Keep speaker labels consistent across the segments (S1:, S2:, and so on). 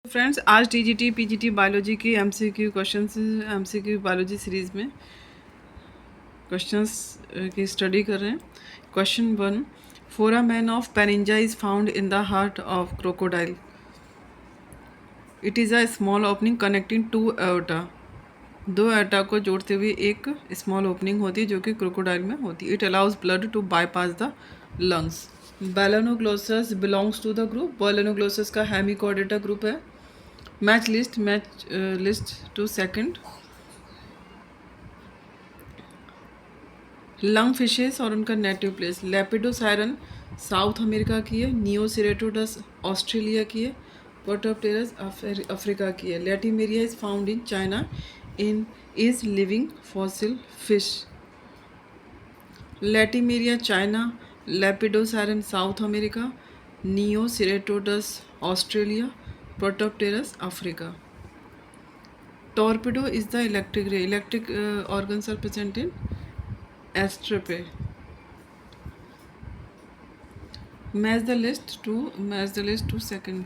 S1: Friends, आज TGT PGT biology की MCQ questions MCQ biology series में क्वेश्चंस की स्टडी कर रहे हैं। Question 1, foramen of Panizza is found in the heart of crocodile. It is a small opening connecting to aorta. दो aorta को जोड़ते हुए एक स्मॉल ओपनिंग होती है जो कि क्रोकोडाइल में होती है। It allows blood to bypass the lungs. Balanoglossus belongs to the group. Balanoglossus का हेमिकॉर्डेटा ग्रुप है। Match list two second. Lung fishes और उनका native place. Lepidosiren South America की है। नियोसिरेटोडस ऑस्ट्रेलिया की है। पोर्टोप्टेरस अफ्रीका की है। Latimeria is found in China in is living fossil fish. Latimeria China, Lepidosiren South America, Neoceratodus Australia, Protopterus Africa. Torpedo is the electric ray. Electric organs are present in astrape. Match the list to second.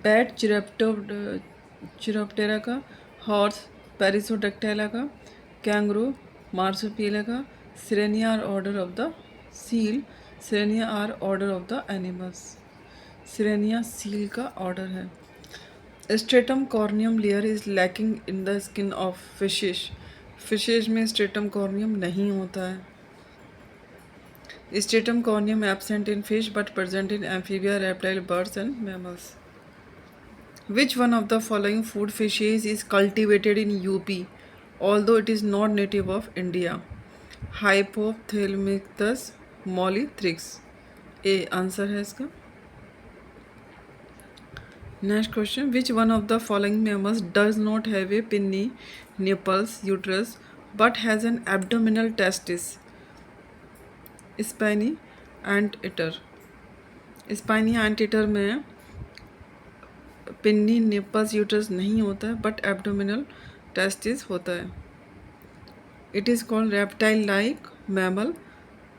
S1: Bat Chiroptera का। Horse Perissodactyla का। Kangaroo Marsupialia का। Sirenia are order of the seal. Sirenia are order of the animals. Sirenia seal का order है। Stratum corneum layer is lacking in the skin of fishes. Fishes में stratum corneum नहीं होता है। Stratum corneum absent in fish but present in amphibia, reptile, birds and mammals. Which one of the following food fishes is cultivated in UP although it is not native of India? Hypophthalmicus mollythrix। A answer है इसका। Next question, which one of the following mammals does not have a pinnae, nipples, uterus but has an abdominal testis? Spiny anteater. Spiny anteater में pinnae, nipples, uterus नहीं होता है but abdominal testis होता है। It is called reptile like mammal,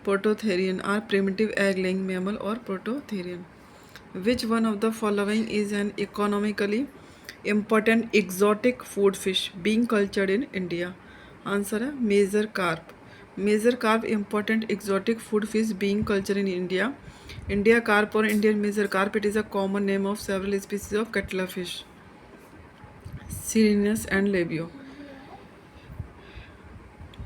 S1: prototherian are primitive egg laying mammal और prototherian. Which one of the following is an economically important exotic food fish being cultured in India? Answer है major carp. Major carp important exotic food fish being cultured in India. India carp or Indian measure carp, it is a common name of several species of cuttlefish, Sirenus and Labio.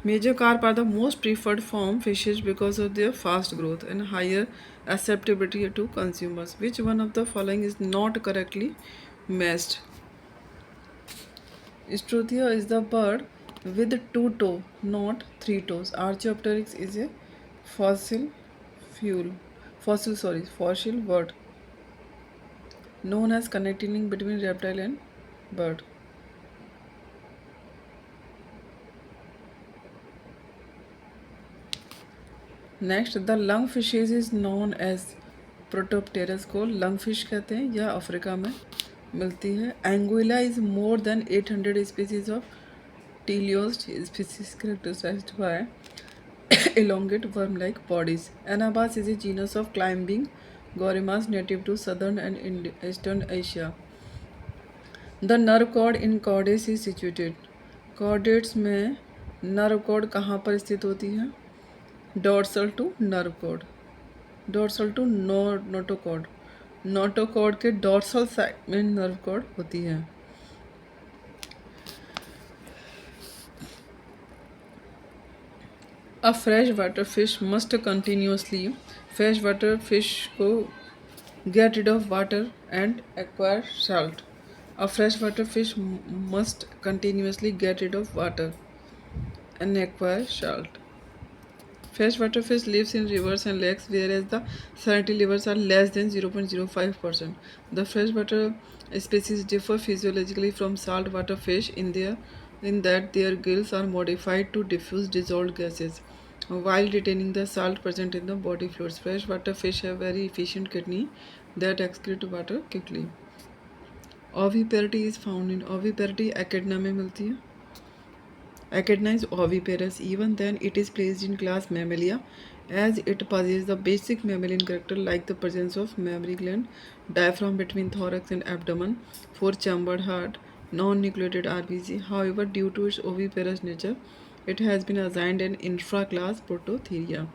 S1: Major carp are the most preferred farm fishes because of their fast growth and higher acceptability to consumers. Which one of the following is not correctly matched? Struthia is the bird with two toes, not three toes. Archaeopteryx is a fossil word known as connecting link between reptile and bird. Next, the lung fishes is known as Protopterus को lung fish कहते हैं। यह Africa में मिलती है। Anguilla is more than 800 species of teleost species characterized by elongate worm-like bodies. Anabas is a genus of climbing gorillas native to southern and eastern Asia. The nerve cord in chordates is situated. Chordates में nerve cord कहाँ पर स्थित होती है? Dorsal to nerve cord, dorsal to notochord. Notochord के dorsal side में nerve cord होती है। A fresh water fish must continuously, fresh water fish को get rid of water and acquire salt. A fresh water fish must continuously get rid of water and acquire salt. Freshwater fish lives in rivers and lakes, whereas the salinity levels are less than 0.05%. The freshwater species differ physiologically from saltwater fish in that their gills are modified to diffuse dissolved gases while retaining the salt present in the body fluids. Freshwater fish have very efficient kidney that excrete water quickly. Oviparity is found in oviparity echidna में मिलती है। Echidna is oviparous. Even then, it is placed in class Mammalia as it possesses the basic mammalian character like the presence of mammary gland, diaphragm between thorax and abdomen, four-chambered heart, non-nucleated RBC. However, due to its oviparous nature, it has been assigned an infra-class Prototheria.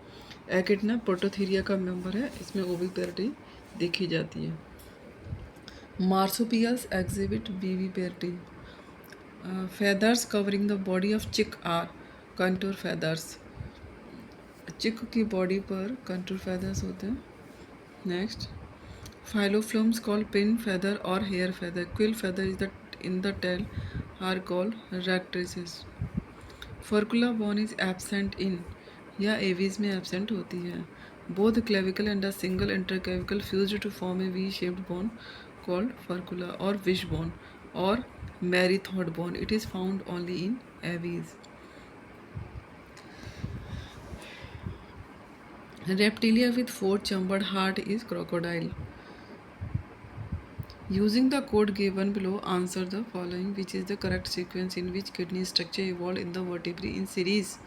S1: एकिडना Prototheria का member है, इसमें ओविपेरिटी देखी जाती है. Marsupials exhibit viviparity. Feathers covering the body of chick are contour feathers. चिक की body पर contour feathers होते हैं. Next, phyllophloems called pin feather or hair feather. Quill feather is in the tail are called rectrices. Furcula bone is absent in या aves में absent होती है. Both clavicle and a single interclavicle fused to form a V-shaped bone called furcula or wishbone or merrythought bone. It is found only in aves. Reptilia with four-chambered heart is crocodile. Using the code given below, answer the following. Which is the correct sequence in which kidney structure evolved in the vertebrae in series?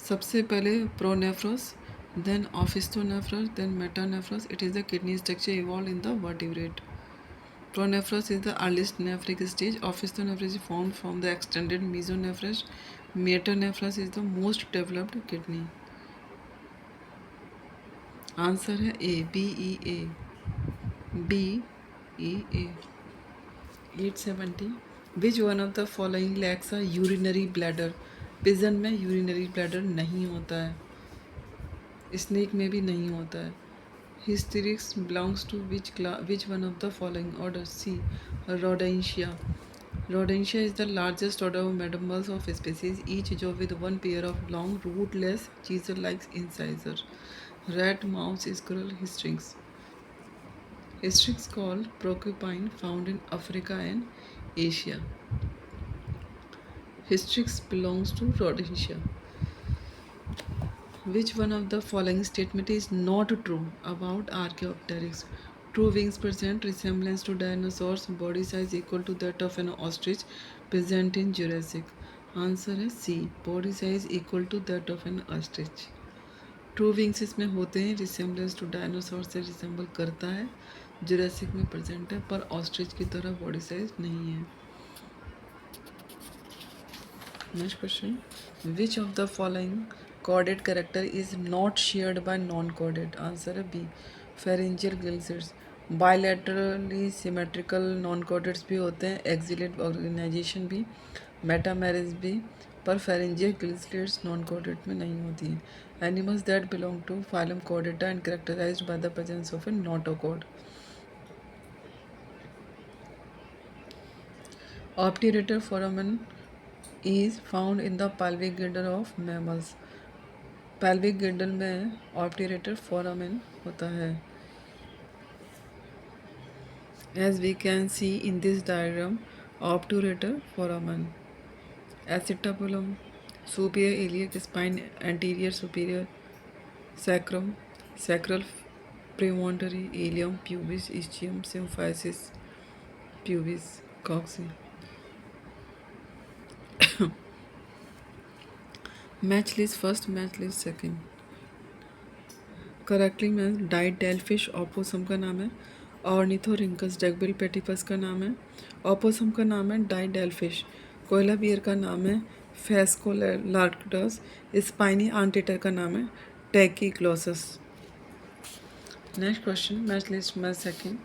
S1: सबसे पहले pronephros, then opisthonephros, then metanephros. It is the kidney structure evolved in the vertebrate. Pronephros is the earliest nephric stage. Opisthonephros is formed from the extended mesonephros. Metanephros is the most developed kidney. Answer है A, B E A, B E A. 870. Which one of the following lacks a urinary bladder? Pigeon में urinary bladder नहीं होता है, snake में भी नहीं होता है. Hystrix belongs to which one of the following order? C, Rodentia. Rodentia is the largest order of mammals of species, each jaw with one pair of long, rootless, chisel-like incisors. Rat, mouse, squirrel, hystrix. Hystrix called porcupine, found in Africa and Asia. Hystrix belongs to Rodentia. Which one of the following statement is not true about Archaeopteryx? True wings present resemblance to dinosaurs, body size equal to that of an ostrich, present in Jurassic. Answer है C, body size equal to that of an ostrich. True wings इसमें होते हैं, resemblance to dinosaur से resemble करता है, Jurassic में present है, पर ऑस्ट्रिच की तरह बॉडी साइज नहीं है. Next question, which of the following chordate character is not shared by non chordate? Answer है B, pharyngeal gill slits. Bilaterally symmetrical non chordates भी होते हैं, एक्सिलेट ऑर्गेनाइजेशन भी, मेटामेरिज भी, पर फेरेंजियल गिल्सेट्स नॉन कॉर्डेट में नहीं होती हैं. Animals that belong to phylum Chordata and characterized by the presence of a notochord. Obturator foramen is found in the pelvic girdle of mammals. pelvic girdle में ऑप्टेरेटर foramen होता है. As we can see in this diagram, obturator foramen. Acetabulum, superior iliac spine, anterior superior, sacrum, sacral premonitory, ilium, pubis, ischium, symphysis, pubis, coccyx. Match list first, match list second. Correctly में डाइडेलफिश opossum का नाम है. Ornithorhynchus duckbill पेटिपस का नाम है. Opossum का नाम है डाइडेलफिश. कोयला बियर का नाम है फेस्कोलार्क्टस. स्पाइनी आंटेटर का नाम है Tachyglossus. Next question, match list match second.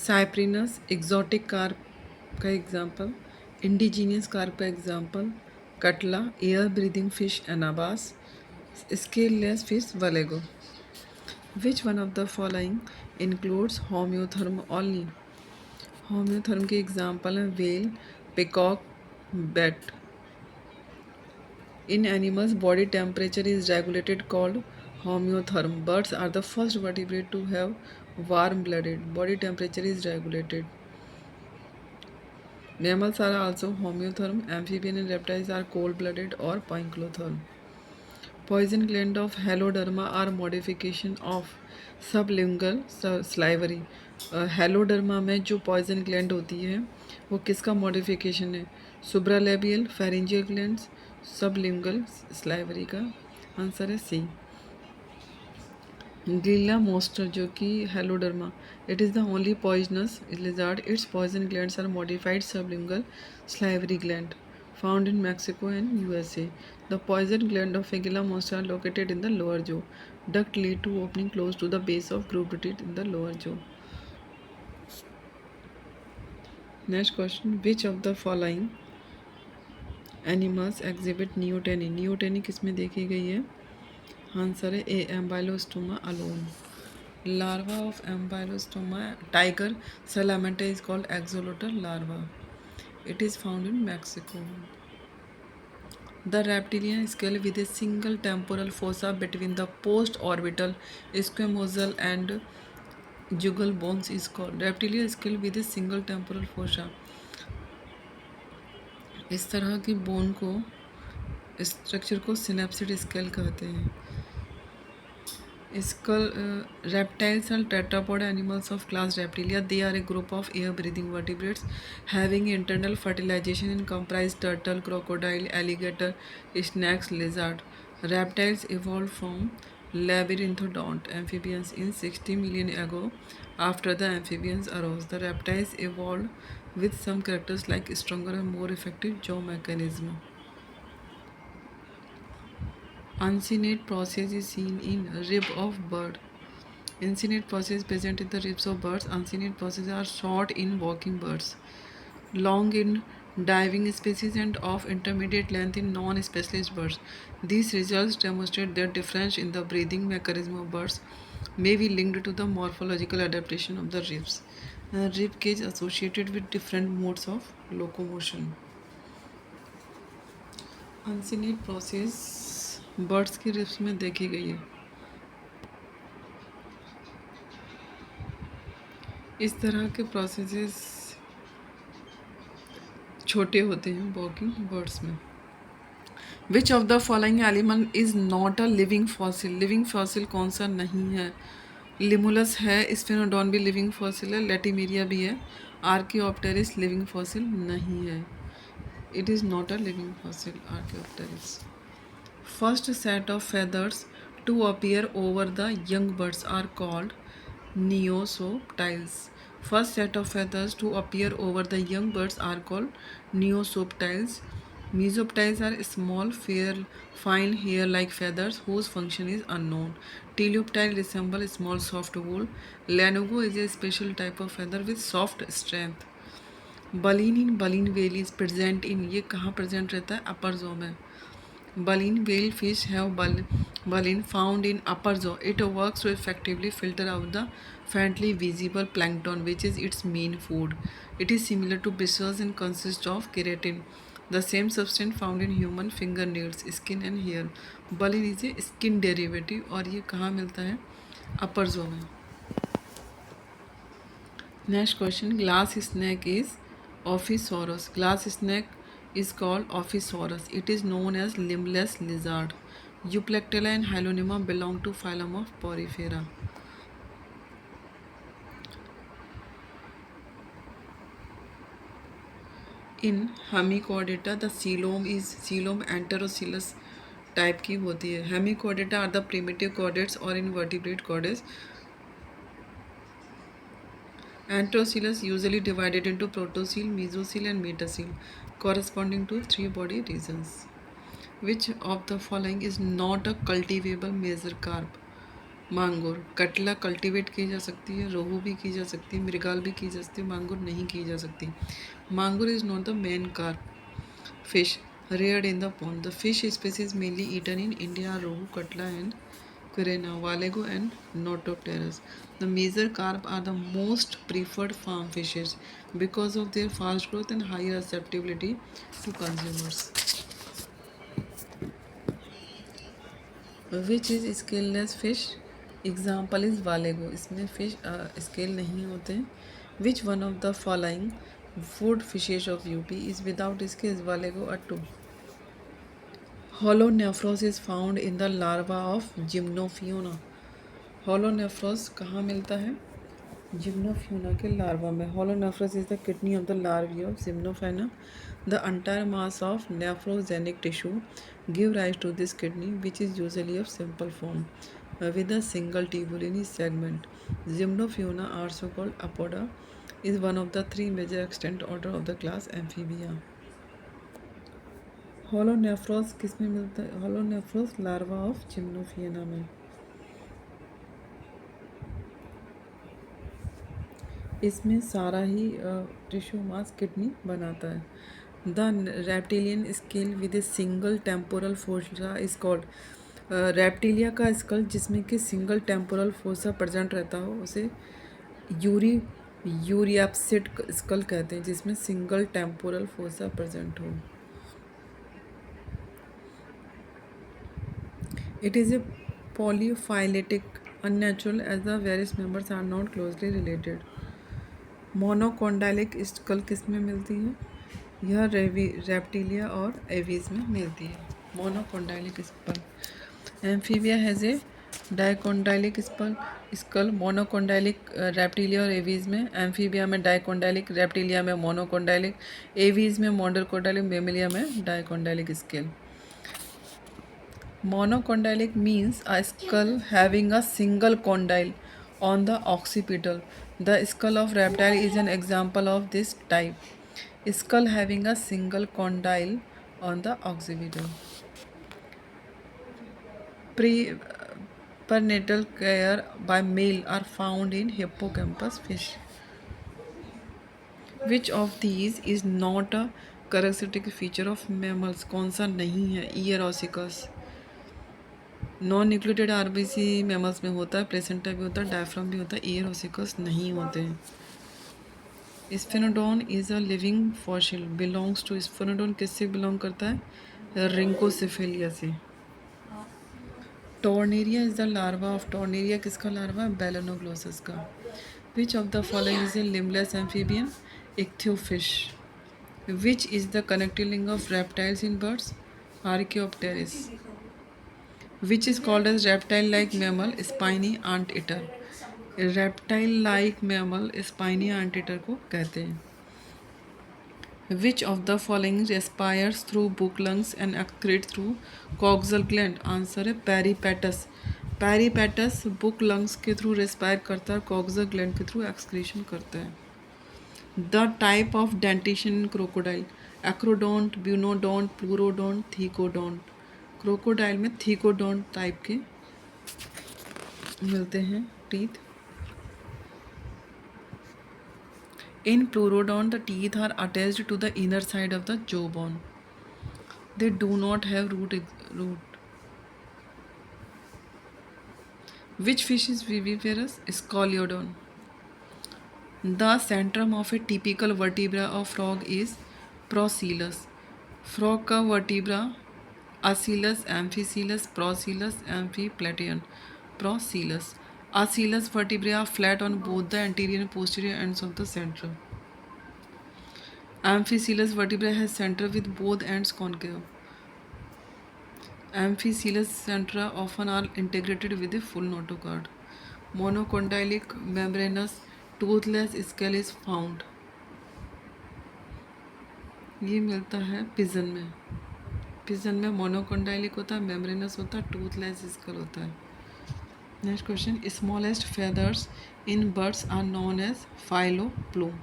S1: Cyprinus exotic carp का एग्जाम्पल, इंडिजीनियस कार्प का example, catla, air breathing fish Anabas, scaleless fish Wallago. Which one of the following includes homeotherm only? Homeotherm के example हैं whale, peacock, bat. In animals body temperature is regulated called homeotherm. Birds are the first vertebrate to have warm blooded. Body temperature is regulated. Mammals are also homeotherm. Amphibian and reptiles are cold-blooded or poikilotherm. Poison gland of Heloderma are modification of sublingual salivary. Heloderma में जो poison gland होती है वो किसका modification है? Supralabial, pharyngeal glands, sublingual salivary का. Answer है C. Gila monster जो कि Heloderma, it is the only poisonous lizard, its poison glands are modified sublingual salivary gland found in Mexico and USA. The poison gland of Gila monster are located in the lower jaw. Duct lead to opening close to the base of grooved teeth in the lower jaw. Next question, which of the following animals exhibit neoteny? Neoteny किसमें देखी गई है? Answer है ए, एम्बाइलोस्टोमा alone. Larva of Ambylostoma tiger salamandra is called axolotl larva. It is found in Mexico. The reptilian skull with a single temporal fossa between the post-orbital squamosal and jugal bones is called reptilian skull with a single temporal fossa. इस तरह की bone को structure को synapsid scale कहते हैं। Skull reptiles are tetrapod animals of class Reptilia. They are a group of air-breathing vertebrates having internal fertilization and comprise turtle, crocodile, alligator, snakes, lizard. Reptiles evolved from labyrinthodont amphibians in 60 million ago. After the amphibians arose, the reptiles evolved with some characters like stronger and more effective jaw mechanism. Uncinate process is seen in rib of bird. Uncinate process present in the ribs of birds. Uncinate processes are short in walking birds, long in diving species, and of intermediate length in non-specialist birds. These results demonstrate that difference in the breathing mechanism of birds may be linked to the morphological adaptation of the ribs. Rib cage associated with different modes of locomotion. Uncinate process birds की ribs में देखी गई है। इस तरह के processes छोटे होते हैं वॉकिंग बर्ड्स में। विच of the following element is not a living fossil? Living fossil कौन सा नहीं है? लिमुलस है, स्फेनोडॉन भी लिविंग फॉसिल है, लेटिमेरिया भी है, आर्कियोप्टेरिस लिविंग फॉसिल नहीं है। It is not a living fossil Archaeopteryx. First set of feathers to appear over the young birds are called neosoptiles. First set of feathers to appear over the young birds are called neosoptiles. Mesoptiles are small, fair, fine hair-like feathers whose function is unknown. Teleoptile resemble small soft wool. Lanugo is a special type of feather with soft strength. Baleen in baleen whale is present in, ये कहाँ present रहता है? अपर jaw में। Baleen whale fish have baleen found in upper jaw. It works to effectively filter out the faintly visible plankton, which is its main food. It is similar to bristles and consists of keratin, the same substance found in human fingernails, skin and hair. Baleen is a skin derivative और ये कहाँ मिलता है? upper jaw में। Next question, glass snake is Ophisaurus. Glass snake is called Ophisaurus. It is known as limbless lizard. Euplectella and Hylonomma belong to phylum of Porifera. In Hemichordata, the coelom enterocoelous type की होती है। Hemichordata are the primitive chordates or invertebrate chordates. Enterocoelous usually divided into protocoel, mesocoel and metacoel, corresponding to 3 body regions. Which of the following is not a cultivable major carp? मांगुर। कटला cultivate की जा सकती है, रोहू भी की जा सकती है, मृगाल भी की जा सकती है, मांगुर नहीं की जा सकती। Mangur is not the main carp fish reared in the pond. The fish species mainly eaten in India are rohu, katla and quirina, walego and notopterus. The major carp are the most preferred farm fishes because of their fast growth and high acceptability to consumers. Which is scaleless fish? Example is walego. इसमें fish scale नहीं होते हैं. Which one of the following food fishes of UP is without scales? Walego are 2. Holonephros is found in the larva of Gymnophiona. Holonephros कहाँ मिलता है? Gymnophuna के larva में holonephros is the kidney of the larvae of Gymnophana. The entire mass of nephrogenic tissue give rise to this kidney, which is usually of simple form with a single tubulin segment. Gymnophuna, also called Apoda, is one of the three major extant order of the class Amphibia. Holonephros किस में मिलता है? Holonephros larva of Gymnophana में. इसमें सारा ही tissue मास kidney बनाता है। The reptilian scale with a single temporal fossa is called, reptilia का स्कल जिसमें कि सिंगल टेम्पोरल फोसा प्रेजेंट रहता हो उसे यूरिएप्सिड स्कल कहते हैं, जिसमें सिंगल टेम्पोरल फोसा प्रेजेंट हो। It is a polyphyletic unnatural as the various members are not closely related. Monocondylic skull किस में मिलती है? यह रेप्टिलिया और एवीज में मिलती है। Monocondylic skull. Amphibia has a dicondylic skull. Monocondylic Reptilia और एवीज में। एम्फीबिया में डाइकोंडाइलिक, रेप्टिलिया में मोनोकोंडाइलिक, एवीज में मोनोकोंडाइलिक, मेमिलिया में dicondylic skull. Monocondylic means a skull having a single condyle on the occipital. The skull of reptile is an example of this type. Skull having a single condyle on the occipital. Prenatal care by male are found in hippocampus fish. Which of these is not a characteristic feature of mammals? कौन सा नहीं है? Earosichus. Non nucleotide RBC mammals में होता है, placenta भी होता है, डायफ्राम भी होता है, ईयरोसिकस नहीं होते हैं। Sphenodon is a living fossil belongs to, Sphenodon किससे बिलोंग करता है? रिंकोसिफेलिया से। Tornaria is the larva of, Tornaria किसका लार्वा है? बेलेनोग्लोसस का। Which of the following is a limbless amphibian? Ichthyophis. Which is the connective link of reptiles in birds? Archaeopteryx. Which is called as reptile-like mammal, spiny anteater. Reptile-like mammal spiny anteater को कहते हैं। Which of the following respires through book lungs and excretes through coxal gland? Answer है Peripatus. Peripatus book lungs के through respire करता है, coxal gland के through excretion करता है। The type of dentition in crocodile? Acrodont, bunodont, pleurodont, thecodont. Crocodile में thecodont type के मिलते हैं teeth. In pleurodont the teeth are attached to the inner side of the jaw bone. They do not have root. Which fish is viviparous? Scoliodon. The centrum of a typical vertebra of frog is procoelous. Frog का vertebra Acylus, Amphicoelus, Procellus, Amphiplatean. Procellus. Acylus vertebrae are flat on both the anterior and posterior ends of the centrum. Amphicoelus vertebrae has center with both ends concave. Amphicoelus centra often are integrated with a full notochord. Monocondylic membranous toothless skull is found. ये मिलता है pigeon में। Pigeon में monocondylic होता है, membranes होता है, Toothless skull होता है। Next question, smallest feathers in birds are known as filoplume.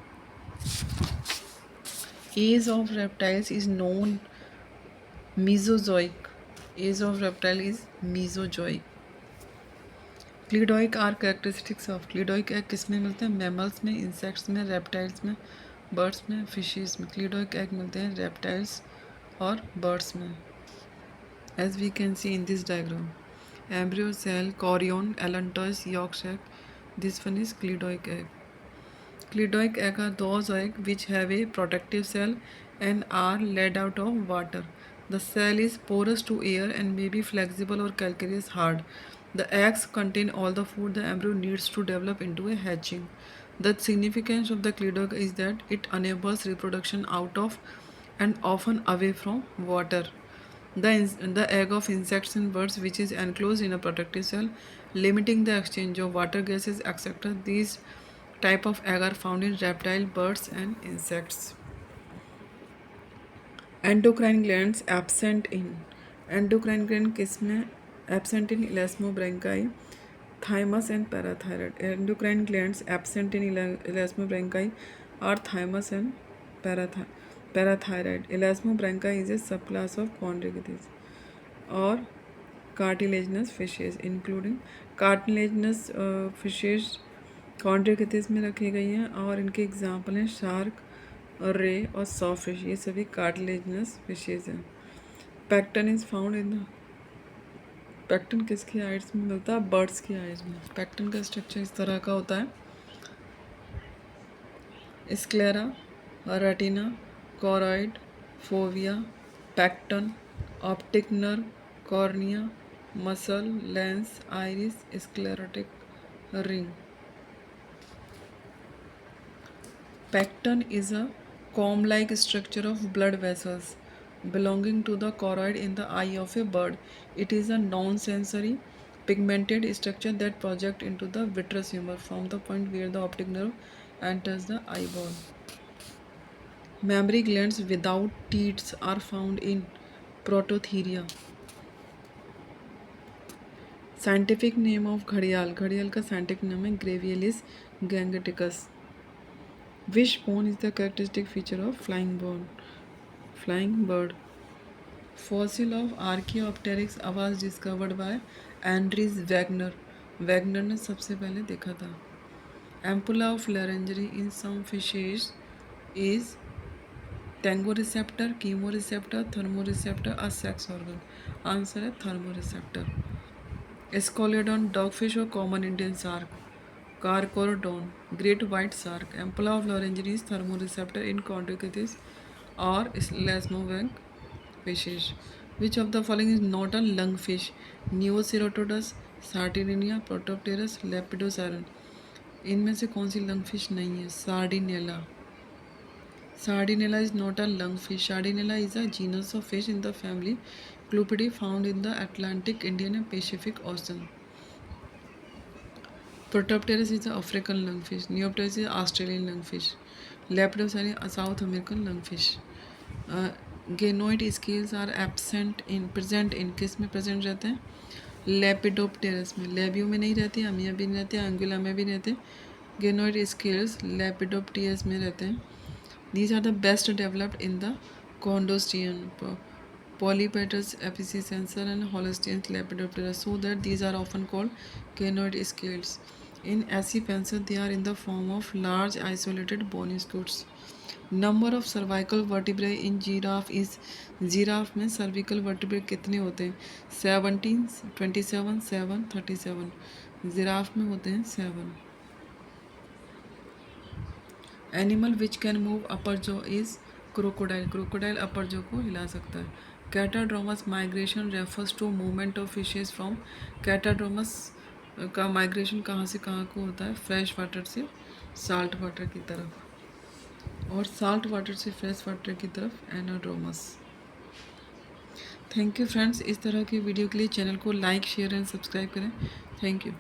S1: Age of reptiles is known Mesozoic. Age of reptile is Mesozoic. Cleidoic are characteristics of, cleidoic egg किस में मिलते हैं? मैमल्स में, insects में, reptiles में, birds में, fishes में। क्लीडोइक egg मिलते हैं रेप्टाइल्स और बर्ड्स में। As we can see in this diagram, embryo cell, chorion, allantois, yolk sac. This one is cleidoic egg. Cleidoic egg are those eggs which have a protective cell and are laid out of water. The cell is porous to air and may be flexible or calcareous hard. The eggs contain all the food the embryo needs to develop into a hatching. The significance of the cleidoic is that it enables reproduction out of and often away from water. The egg of insects and birds which is enclosed in a protective cell, limiting the exchange of water gases, etc. These type of egg are found in reptile, birds and insects? Endocrine glands absent in endocrine gland किस में absent in elasmobranchi, thymus and parathyroid. Endocrine glands absent in elasmobranchi are thymus and parathyroid. Elasmobranchi is a subclass of chondrichthyes or cartilaginous fishes, including cartilaginous fishes chondrichthyes में रखी गई हैं और इनके example हैं shark और रे और सॉफिश, ये सभी कार्टिलेजिनस फिशेज हैं। Pectin is found in the pectin किसकी आइज में मिलता है? बर्ड्स की आइज में। पैक्टन का स्ट्रक्चर इस तरह का होता है, sclera, retina, choroid, fovea, pecten, optic nerve, cornea, muscle, lens, iris, sclerotic ring. Pecten is a comb-like structure of blood vessels belonging to the choroid in the eye of a bird. It is a non-sensory pigmented structure that projects into the vitreous humor from the point where the optic nerve enters the eyeball. Mammary glands without teats are found in Prototheria. Scientific name of घड़ियाल, घड़ियाल का scientific name है Gravialis gangeticus. Wishbone is the characteristic feature of flying bird. Fossil of Archaeopteryx was discovered by Andries Wagner. Wagner ने सबसे पहले देखा था। Ampulla of laryngery in some fishes is tangoreceptor, chemoreceptor, thermoreceptor, a sex organ. Answer है thermoreceptor. Scoliodon, dogfish or common Indian shark. Carcharodon, great white shark. Ampulla of laryngery is thermoreceptor in chondrichthyes or elasmobranch fishes. Which of the following is not a lungfish? Neoceratodus, Sardinia, Protopterus, Lepidosiren. इनमें से कौन सी lungfish नहीं है? Sardinella. Sardinella is not a lungfish. Sardinella is a genus of fish in the family Clupidae found in the Atlantic, Indian and Pacific Ocean. Protopterus is the African lungfish. Neopterus is Australian lungfish. Lepidosiren is South American lungfish. Ganoid scales are present in किस में present रहते हैं? Lepidopterus में। Labio में नहीं रहते, अमिया भी नहीं रहते, अंगुला में भी रहते। Ganoid scales Lepidopterus में रहते हैं। These are the best developed in the Condostean, Polypetras, Epicisensor and Holstein Lepidopterus, so that these are often called ganoid scales. In Accipenser, they are in the form of large isolated bony scutes. Number of cervical vertebrae in giraffe is, giraffe में cervical vertebrae कितने होते हैं? 17, 27, 7, 37. Giraffe में होते हैं 7. Animal which can move upper jaw is crocodile. Crocodile upper jaw को हिला सकता है. Catadromous migration refers to movement of fishes from catadromous का माइग्रेशन कहाँ से कहाँ को होता है? फ्रेश वाटर से साल्ट वाटर की तरफ और साल्ट वाटर से फ्रेश वाटर की तरफ एनाड्रोमस। Thank you friends. इस तरह की वीडियो के लिए चैनल को लाइक, शेयर एंड सब्सक्राइब करें। Thank you.